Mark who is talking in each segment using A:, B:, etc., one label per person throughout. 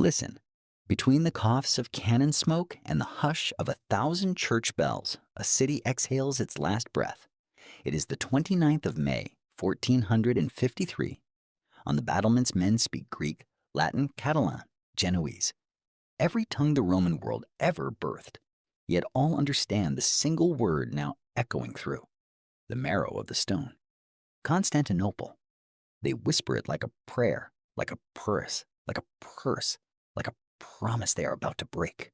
A: Listen, between the coughs of cannon smoke and the hush of 1,000 church bells, a city exhales its last breath. It is the 29th of May, 1453. On the battlements, men speak Greek, Latin, Catalan, Genoese, every tongue the Roman world ever birthed. Yet all understand the single word now echoing through, the marrow of the stone. Constantinople. They whisper it like a prayer, like a purse, like a promise they are about to break.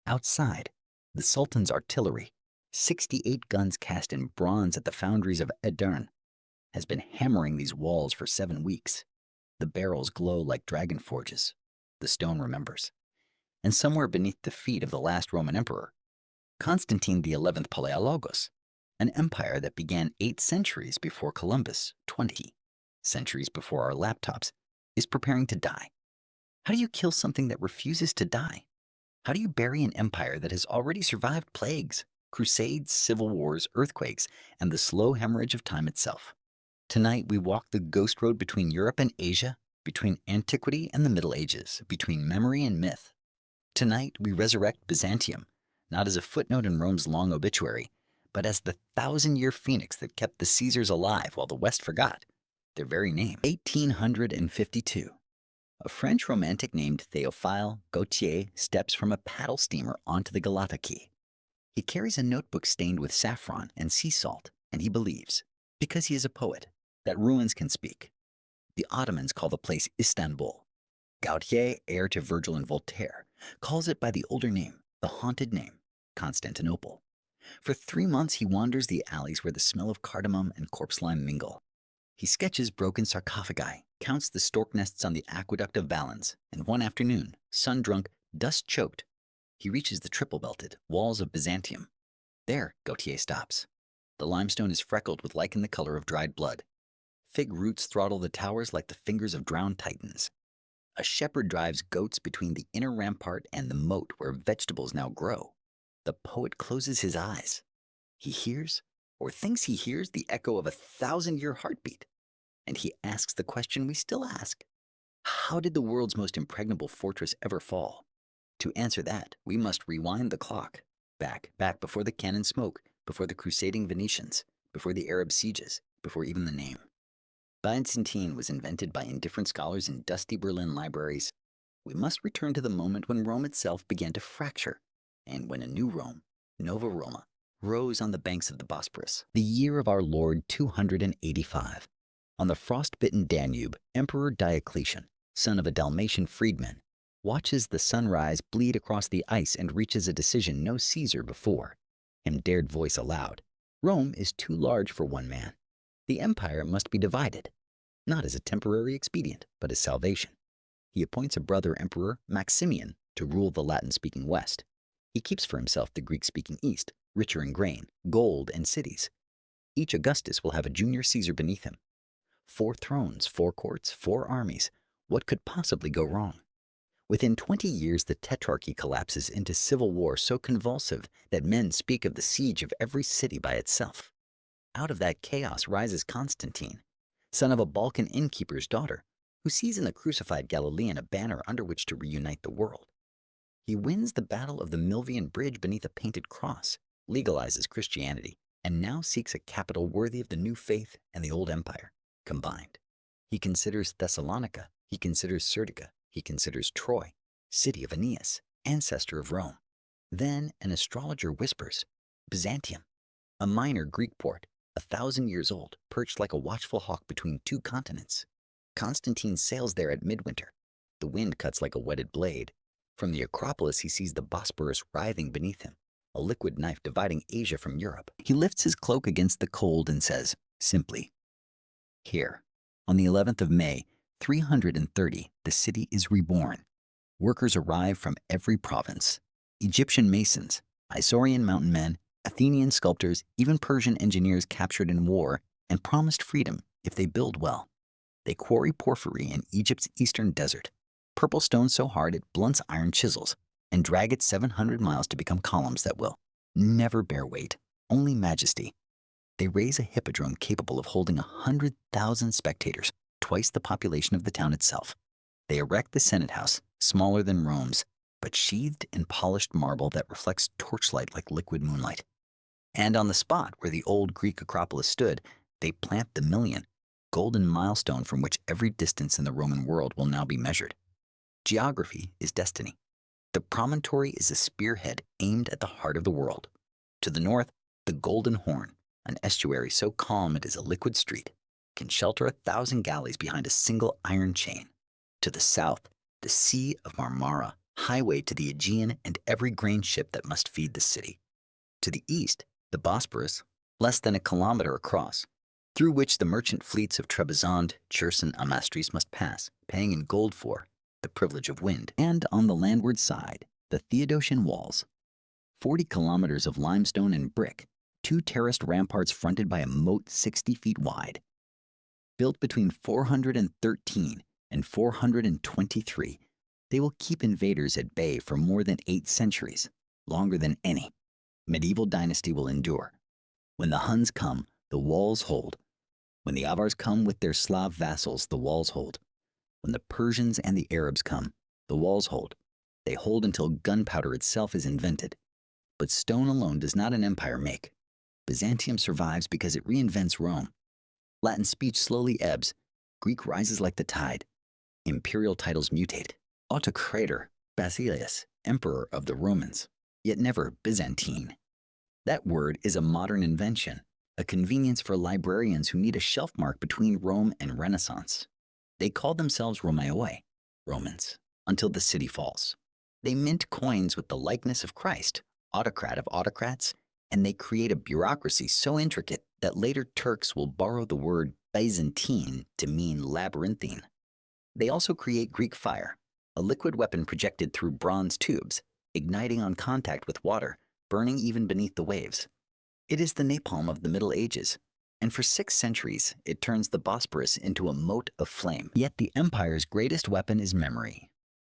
A: Outside, the Sultan's artillery, 68 guns cast in bronze at the foundries of Edirne, has been hammering these walls for 7 weeks. The barrels glow like dragon forges. The stone remembers. And somewhere beneath the feet of the last Roman emperor, Constantine XI Palaiologos, an empire that began 8 centuries before Columbus, 20 centuries before our laptops, is preparing to die. How do you kill something that refuses to die? How do you bury an empire that has already survived plagues, crusades, civil wars, earthquakes, and the slow hemorrhage of time itself? Tonight we walk the ghost road between Europe and Asia, between antiquity and the Middle Ages, between memory and myth. Tonight we resurrect Byzantium, not as a footnote in Rome's long obituary, but as the 1,000-year phoenix that kept the Caesars alive while the West forgot their very name. 1852. A French romantic named Théophile Gautier steps from a paddle steamer onto the Galata Quay. He carries a notebook stained with saffron and sea salt, and he believes, because he is a poet, that ruins can speak. The Ottomans call the place Istanbul. Gautier, heir to Virgil and Voltaire, calls it by the older name, the haunted name, Constantinople. For 3 months he wanders the alleys where the smell of cardamom and corpse lime mingle. He sketches broken sarcophagi, counts the stork nests on the aqueduct of Valens, and one afternoon, sun-drunk, dust-choked, he reaches the triple-belted walls of Byzantium. There, Gautier stops. The limestone is freckled with lichen the color of dried blood. Fig roots throttle the towers like the fingers of drowned titans. A shepherd drives goats between the inner rampart and the moat where vegetables now grow. The poet closes his eyes. He hears, or thinks he hears, the echo of a 1,000-year heartbeat. And he asks the question we still ask. How did the world's most impregnable fortress ever fall? To answer that, we must rewind the clock. Back before the cannon smoke, before the crusading Venetians, before the Arab sieges, before even the name. Byzantine was invented by indifferent scholars in dusty Berlin libraries. We must return to the moment when Rome itself began to fracture, and when a new Rome, Nova Roma, rose on the banks of the Bosporus. The year of our Lord 285. On the frost-bitten Danube, Emperor Diocletian, son of a Dalmatian freedman, watches the sunrise bleed across the ice and reaches a decision no Caesar before him dared voice aloud. Rome is too large for one man. The empire must be divided, not as a temporary expedient, but as salvation. He appoints a brother emperor, Maximian, to rule the Latin-speaking West. He keeps for himself the Greek-speaking East, richer in grain, gold, and cities. Each Augustus will have a junior Caesar beneath him. 4 thrones, 4 courts, 4 armies. What could possibly go wrong? Within 20 years, the tetrarchy collapses into civil war so convulsive that men speak of the siege of every city by itself. Out of that chaos rises Constantine, son of a Balkan innkeeper's daughter, who sees in the crucified Galilean a banner under which to reunite the world. He wins the battle of the Milvian Bridge beneath a painted cross, legalizes Christianity, and now seeks a capital worthy of the new faith and the old empire combined. He considers Thessalonica, he considers Serdica, he considers Troy, city of Aeneas, ancestor of Rome. Then an astrologer whispers, Byzantium, a minor Greek port, 1,000 years old, perched like a watchful hawk between 2 continents. Constantine sails there at midwinter. The wind cuts like a whetted blade. From the Acropolis he sees the Bosporus writhing beneath him, a liquid knife dividing Asia from Europe. He lifts his cloak against the cold and says, simply, here, on the 11th of May, 330, the city is reborn. Workers arrive from every province. Egyptian masons, Isaurian mountain men, Athenian sculptors, even Persian engineers captured in war and promised freedom if they build well. They quarry porphyry in Egypt's eastern desert, purple stone so hard it blunts iron chisels, and drag it 700 miles to become columns that will never bear weight, only majesty. They raise a hippodrome capable of holding 100,000 spectators, twice the population of the town itself. They erect the Senate House, smaller than Rome's, but sheathed in polished marble that reflects torchlight like liquid moonlight. And on the spot where the old Greek Acropolis stood, they plant the million, golden milestone from which every distance in the Roman world will now be measured. Geography is destiny. The promontory is a spearhead aimed at the heart of the world. To the north, the Golden Horn, an estuary so calm it is a liquid street, can shelter 1,000 galleys behind a single iron chain. To the south, the Sea of Marmara, highway to the Aegean and every grain ship that must feed the city. To the east, the Bosporus, less than a kilometer across, through which the merchant fleets of Trebizond, Cherson, Amastris must pass, paying in gold for the privilege of wind. And on the landward side, the Theodosian walls, 40 kilometers of limestone and brick, 2 terraced ramparts fronted by a moat 60 feet wide. Built between 413 and 423, they will keep invaders at bay for more than 8 centuries, longer than any medieval dynasty will endure. When the Huns come, the walls hold. When the Avars come with their Slav vassals, the walls hold. When the Persians and the Arabs come, the walls hold. They hold until gunpowder itself is invented. But stone alone does not an empire make. Byzantium survives because it reinvents Rome. Latin speech slowly ebbs. Greek rises like the tide. Imperial titles mutate. Autocrator, Basileus, emperor of the Romans, yet never Byzantine. That word is a modern invention, a convenience for librarians who need a shelf mark between Rome and Renaissance. They call themselves Romaioi, Romans, until the city falls. They mint coins with the likeness of Christ, autocrat of autocrats, and they create a bureaucracy so intricate that later Turks will borrow the word Byzantine to mean labyrinthine. They also create Greek fire, a liquid weapon projected through bronze tubes, igniting on contact with water, burning even beneath the waves. It is the napalm of the Middle Ages, and for 6 centuries it turns the Bosporus into a moat of flame. Yet the empire's greatest weapon is memory.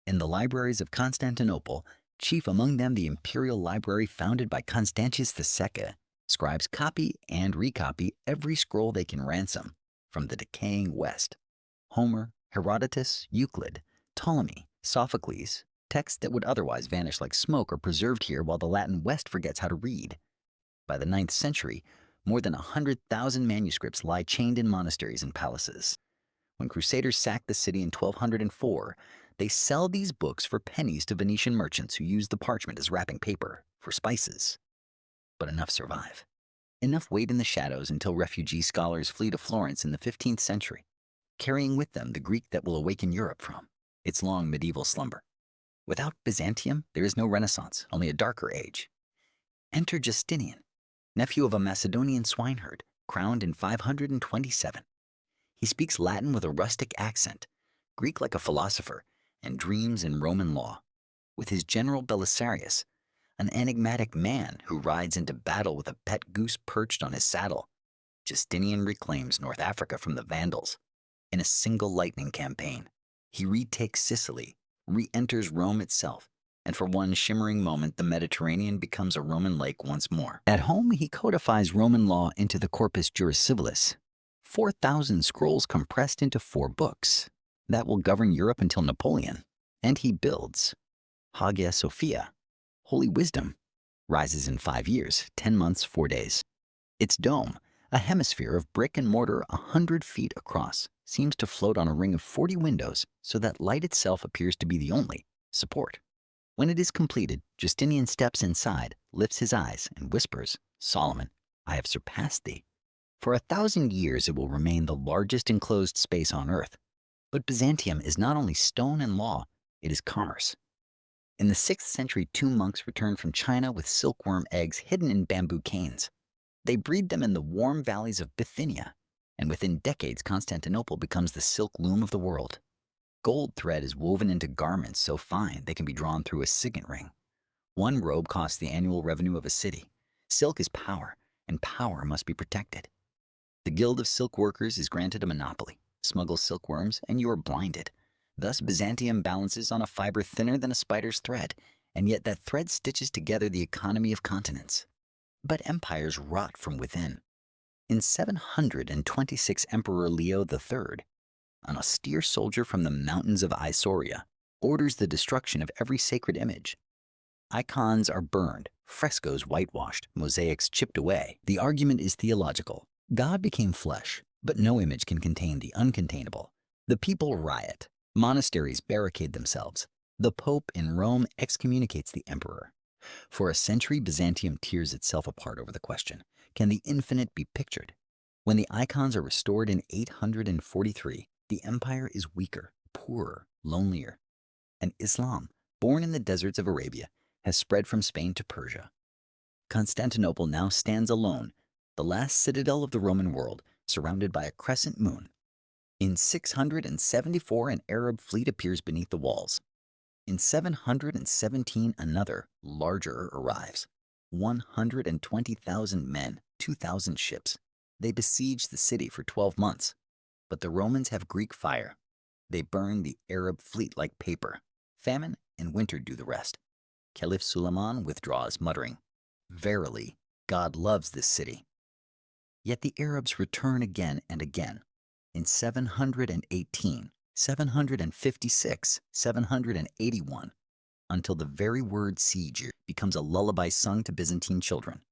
A: In the libraries of Constantinople, chief among them the imperial library founded by Constantius II, scribes copy and recopy every scroll they can ransom from the decaying West. Homer, Herodotus, Euclid, Ptolemy, Sophocles, texts that would otherwise vanish like smoke are preserved here while the Latin West forgets how to read. By the 9th century, more than 100,000 manuscripts lie chained in monasteries and palaces. When Crusaders sacked the city in 1204, they sell these books for pennies to Venetian merchants who use the parchment as wrapping paper for spices. But enough survive. Enough wait in the shadows until refugee scholars flee to Florence in the 15th century, carrying with them the Greek that will awaken Europe from its long medieval slumber. Without Byzantium, there is no Renaissance, only a darker age. Enter Justinian, nephew of a Macedonian swineherd, crowned in 527. He speaks Latin with a rustic accent, Greek like a philosopher, and dreams in Roman law. With his general Belisarius, an enigmatic man who rides into battle with a pet goose perched on his saddle, Justinian reclaims North Africa from the Vandals. In a single lightning campaign, he retakes Sicily, re-enters Rome itself, and for one shimmering moment the Mediterranean becomes a Roman lake once more. At home, he codifies Roman law into the Corpus Juris Civilis, 4,000 scrolls compressed into 4 books. That will govern Europe until Napoleon. And he builds Hagia Sophia, Holy Wisdom, rises in 5 years, 10 months, 4 days. Its dome, a hemisphere of brick and mortar 100 feet across, seems to float on a ring of 40 windows so that light itself appears to be the only support. When it is completed, Justinian steps inside, lifts his eyes, and whispers, "Solomon, I have surpassed thee." For 1,000 years it will remain the largest enclosed space on earth. But Byzantium is not only stone and law, it is commerce. In the 6th century, 2 monks returned from China with silkworm eggs hidden in bamboo canes. They breed them in the warm valleys of Bithynia, and within decades Constantinople becomes the silk loom of the world. Gold thread is woven into garments so fine they can be drawn through a signet ring. One robe costs the annual revenue of a city. Silk is power, and power must be protected. The Guild of Silk Workers is granted a monopoly. Smuggle silkworms, and you are blinded. Thus Byzantium balances on a fiber thinner than a spider's thread, and yet that thread stitches together the economy of continents. But empires rot from within. In 726, Emperor Leo III, an austere soldier from the mountains of Isauria, orders the destruction of every sacred image. Icons are burned, frescoes whitewashed, mosaics chipped away. The argument is theological. God became flesh, but no image can contain the uncontainable. The people riot. Monasteries barricade themselves. The Pope in Rome excommunicates the emperor. For a century, Byzantium tears itself apart over the question, can the infinite be pictured? When the icons are restored in 843, the empire is weaker, poorer, lonelier. And Islam, born in the deserts of Arabia, has spread from Spain to Persia. Constantinople now stands alone, the last citadel of the Roman world, surrounded by a crescent moon. In 674, an Arab fleet appears beneath the walls. In 717, another, larger, arrives. 120,000 men, 2,000 ships. They besiege the city for 12 months. But the Romans have Greek fire. They burn the Arab fleet like paper. Famine and winter do the rest. Caliph Suleiman withdraws, muttering, "Verily, God loves this city." Yet the Arabs return again and again. In 718, 756, 781, until the very word siege becomes a lullaby sung to Byzantine children.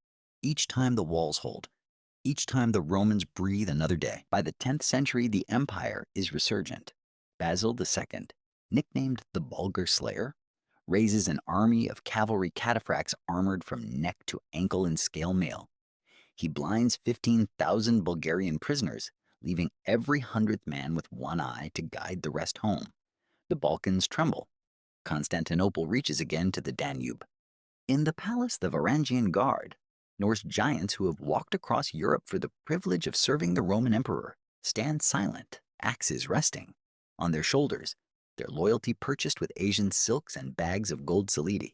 A: Each time the walls hold, each time the Romans breathe another day. By the 10th century, the empire is resurgent. Basil II, nicknamed the Bulgar Slayer, raises an army of cavalry cataphracts armored from neck to ankle in scale mail. He blinds 15,000 Bulgarian prisoners, leaving every 100th man with one eye to guide the rest home. The Balkans tremble. Constantinople reaches again to the Danube. In the palace, the Varangian Guard, Norse giants who have walked across Europe for the privilege of serving the Roman emperor, stand silent, axes resting. On their shoulders, their loyalty purchased with Asian silks and bags of gold salidi.